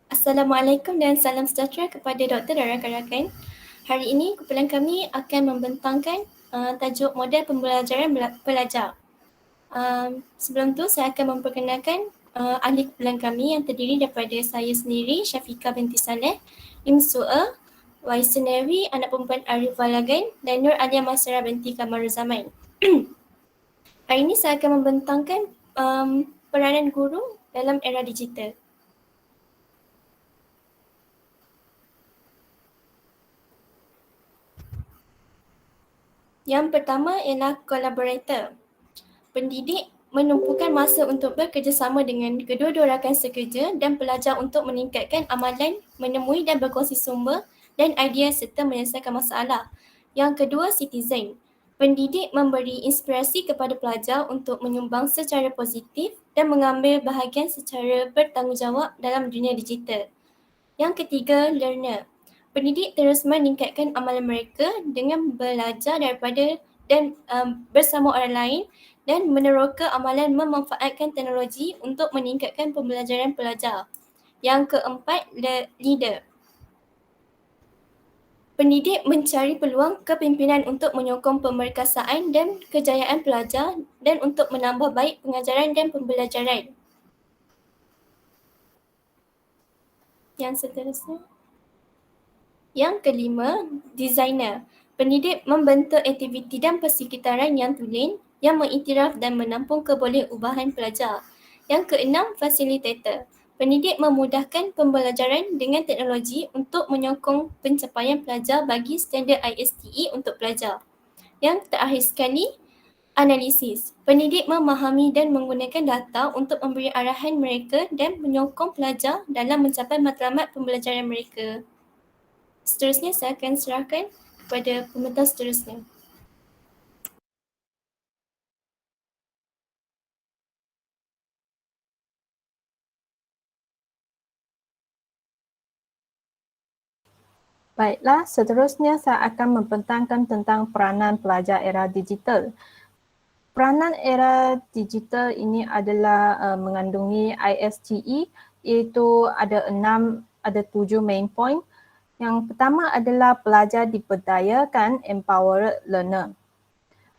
Assalamualaikum dan salam sejahtera kepada doktor dan rakan-rakan. Hari ini kumpulan kami akan membentangkan tajuk model pembelajaran pelajar. Sebelum tu saya akan memperkenalkan ahli kumpulan kami yang terdiri daripada saya sendiri, Syafiqah binti Saleh, Im Su'a, Waisenawi, anak perempuan Arifah Lagan dan Nur Alia Masara binti Kamaruzaman. Hari ini saya akan membentangkan peranan guru dalam era digital. Yang pertama ialah collaborator. Pendidik menumpukan masa untuk bekerjasama dengan kedua-dua rakan sekerja dan pelajar untuk meningkatkan amalan, menemui dan berkongsi sumber dan idea serta menyelesaikan masalah. Yang kedua, citizen. Pendidik memberi inspirasi kepada pelajar untuk menyumbang secara positif dan mengambil bahagian secara bertanggungjawab dalam dunia digital. Yang ketiga, learner. Pendidik terus meningkatkan amalan mereka dengan belajar daripada dan bersama orang lain dan meneroka amalan memanfaatkan teknologi untuk meningkatkan pembelajaran pelajar. Yang keempat, leader. Pendidik mencari peluang kepimpinan untuk menyokong pemerkasaan dan kejayaan pelajar dan untuk menambah baik pengajaran dan pembelajaran. Yang seterusnya. Yang kelima, designer. Pendidik membentuk aktiviti dan persekitaran yang tulen yang mengiktiraf dan menampung keboleh-ubahan pelajar. Yang keenam, facilitator. Pendidik memudahkan pembelajaran dengan teknologi untuk menyokong pencapaian pelajar bagi standard ISTE untuk pelajar. Yang terakhir sekali, analisis. Pendidik memahami dan menggunakan data untuk memberi arahan mereka dan menyokong pelajar dalam mencapai matlamat pembelajaran mereka. Seterusnya saya akan serahkan kepada pemerintah seterusnya. Baiklah, seterusnya saya akan membentangkan tentang peranan pelajar era digital. Peranan era digital ini adalah mengandungi ISTE, iaitu ada 7 main point. Yang pertama adalah pelajar diberdayakan, empowered learner.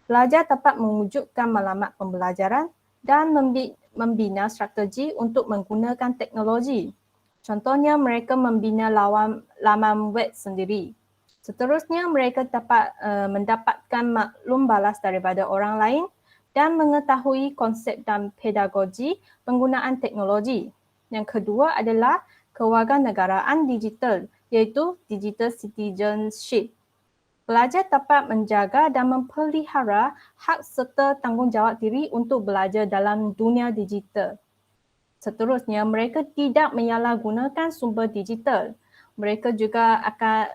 Pelajar dapat mewujudkan maklumat pembelajaran dan membina strategi untuk menggunakan teknologi. Contohnya, mereka membina laman web sendiri. Seterusnya, mereka dapat mendapatkan maklum balas daripada orang lain dan mengetahui konsep dan pedagogi penggunaan teknologi. Yang kedua adalah kewarganegaraan digital, iaitu digital citizenship. Pelajar dapat menjaga dan memelihara hak serta tanggungjawab diri untuk belajar dalam dunia digital. Seterusnya, mereka tidak menyalahgunakan sumber digital. Mereka juga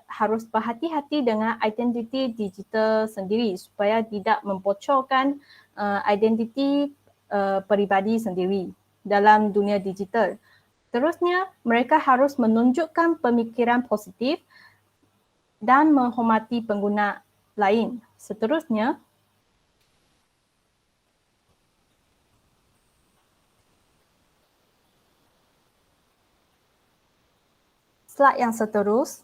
harus berhati-hati dengan identiti digital sendiri supaya tidak membocorkan identiti peribadi sendiri dalam dunia digital. Terusnya, mereka harus menunjukkan pemikiran positif dan menghormati pengguna lain. Seterusnya, slide yang seterus.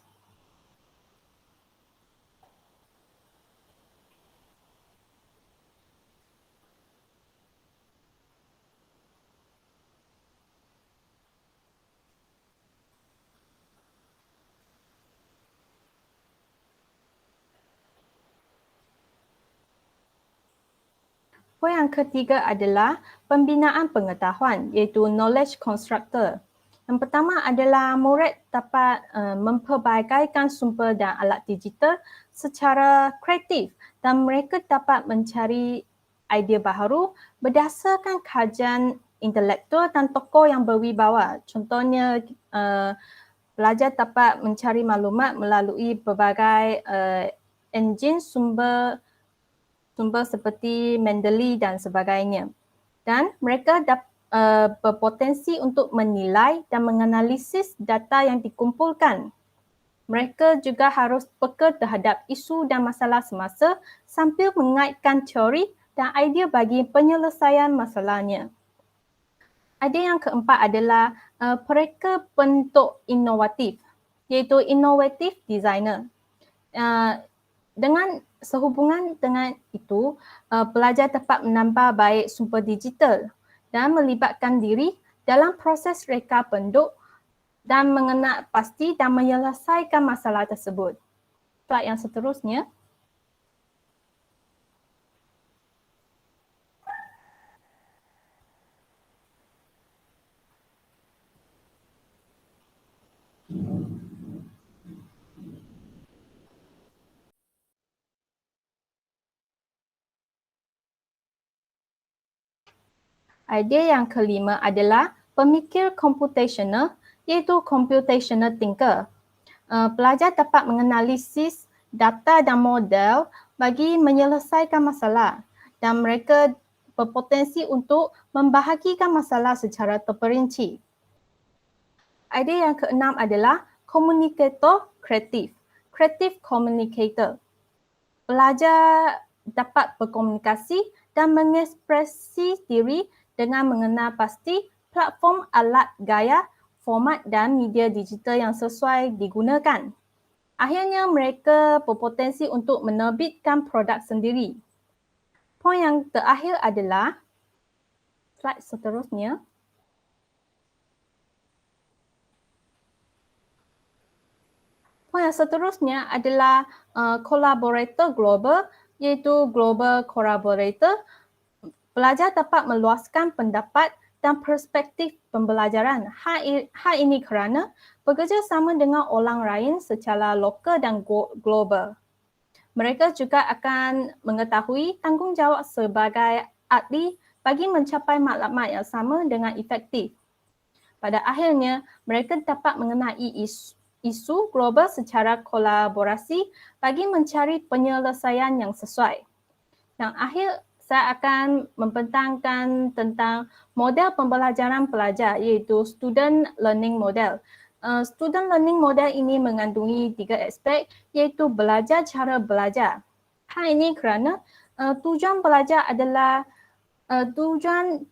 Poin yang ketiga adalah pembinaan pengetahuan, iaitu knowledge constructor. Yang pertama adalah murid dapat memperbagaikan sumber dan alat digital secara kreatif dan mereka dapat mencari idea baharu berdasarkan kajian intelektual dan tokoh yang berwibawa. Contohnya, pelajar dapat mencari maklumat melalui berbagai enjin sumber seperti Mendeley dan sebagainya. Dan mereka berpotensi untuk menilai dan menganalisis data yang dikumpulkan. Mereka juga harus peka terhadap isu dan masalah semasa sambil mengaitkan teori dan idea bagi penyelesaian masalahnya. Idea yang keempat adalah mereka bentuk inovatif, iaitu innovative designer. Dengan sehubungan dengan itu, pelajar dapat menambah baik sumber digital dan melibatkan diri dalam proses reka bentuk dan mengenal pasti dan menyelesaikan masalah tersebut. Slide yang seterusnya. Idea yang kelima adalah pemikir computational, iaitu computational thinker. Pelajar dapat menganalisis data dan model bagi menyelesaikan masalah dan mereka berpotensi untuk membahagikan masalah secara terperinci. Idea yang keenam adalah communicator kreatif, creative communicator. Pelajar dapat berkomunikasi dan mengekspresi diri dengan mengenal pasti platform, alat gaya, format dan media digital yang sesuai digunakan. Akhirnya mereka berpotensi untuk menerbitkan produk sendiri. Poin yang terakhir adalah slide seterusnya. Poin yang seterusnya adalah collaborator global, iaitu global collaborator. Pelajar dapat meluaskan pendapat dan perspektif pembelajaran. Hal ini kerana bekerjasama dengan orang lain secara lokal dan global. Mereka juga akan mengetahui tanggungjawab sebagai ahli bagi mencapai maklumat yang sama dengan efektif. Pada akhirnya, mereka dapat mengenai isu global secara kolaborasi bagi mencari penyelesaian yang sesuai. Yang akhir, saya akan membentangkan tentang model pembelajaran pelajar iaitu student learning model. Student learning model ini mengandungi 3 aspek iaitu belajar cara belajar. Hal ini kerana tujuan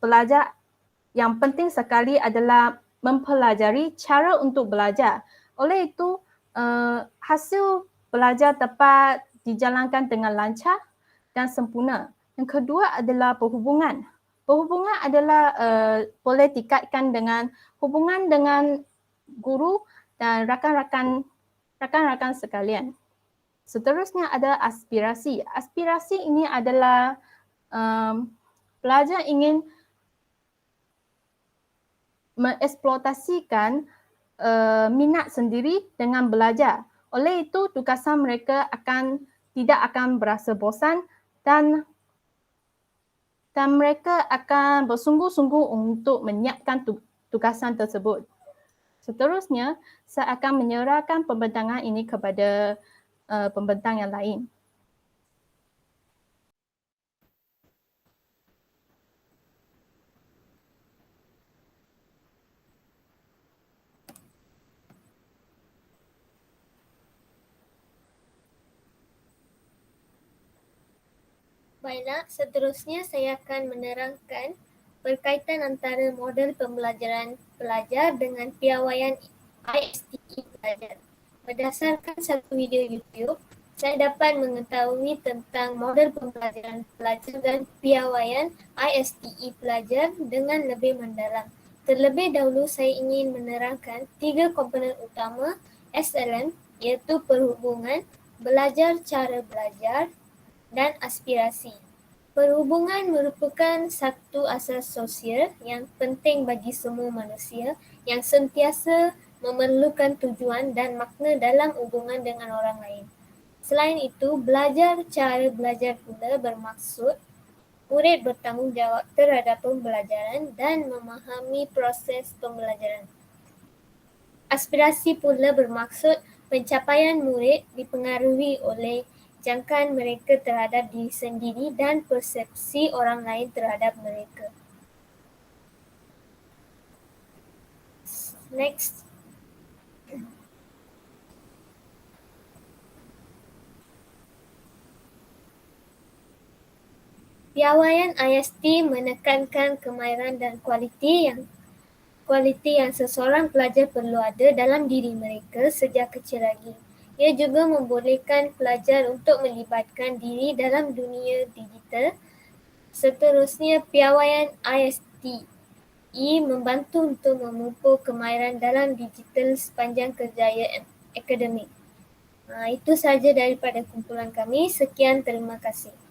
belajar yang penting sekali adalah mempelajari cara untuk belajar. Oleh itu, hasil belajar dapat dijalankan dengan lancar dan sempurna. Yang kedua adalah perhubungan. Perhubungan adalah boleh dikaitkan dengan hubungan dengan guru dan rakan-rakan sekalian. Seterusnya ada aspirasi. Aspirasi ini adalah pelajar ingin mengeksploitasikan minat sendiri dengan belajar. Oleh itu, tugasan mereka tidak akan berasa bosan dan mereka akan bersungguh-sungguh untuk menyiapkan tugasan tersebut. Seterusnya, saya akan menyerahkan pembentangan ini kepada pembentang yang lain. Baiklah, seterusnya saya akan menerangkan berkaitan antara model pembelajaran pelajar dengan piawaian ISTE pelajar. Berdasarkan satu video YouTube, saya dapat mengetahui tentang model pembelajaran pelajar dan piawaian ISTE pelajar dengan lebih mendalam. Terlebih dahulu saya ingin menerangkan 3 komponen utama SLM iaitu perhubungan, belajar cara belajar dan aspirasi. Perhubungan merupakan satu asas sosial yang penting bagi semua manusia yang sentiasa memerlukan tujuan dan makna dalam hubungan dengan orang lain. Selain itu, belajar cara belajar pula bermaksud murid bertanggungjawab terhadap pembelajaran dan memahami proses pembelajaran. Aspirasi pula bermaksud pencapaian murid dipengaruhi oleh jangkaan mereka terhadap diri sendiri dan persepsi orang lain terhadap mereka. Next. Piawaian IST menekankan kemahiran dan kualiti yang kualiti yang seseorang pelajar perlu ada dalam diri mereka sejak kecil lagi. Ia juga membolehkan pelajar untuk melibatkan diri dalam dunia digital. Seterusnya, piawaian ISTE membantu untuk memupuk kemahiran dalam digital sepanjang kerjaya akademik. Itu sahaja daripada kumpulan kami. Sekian, terima kasih.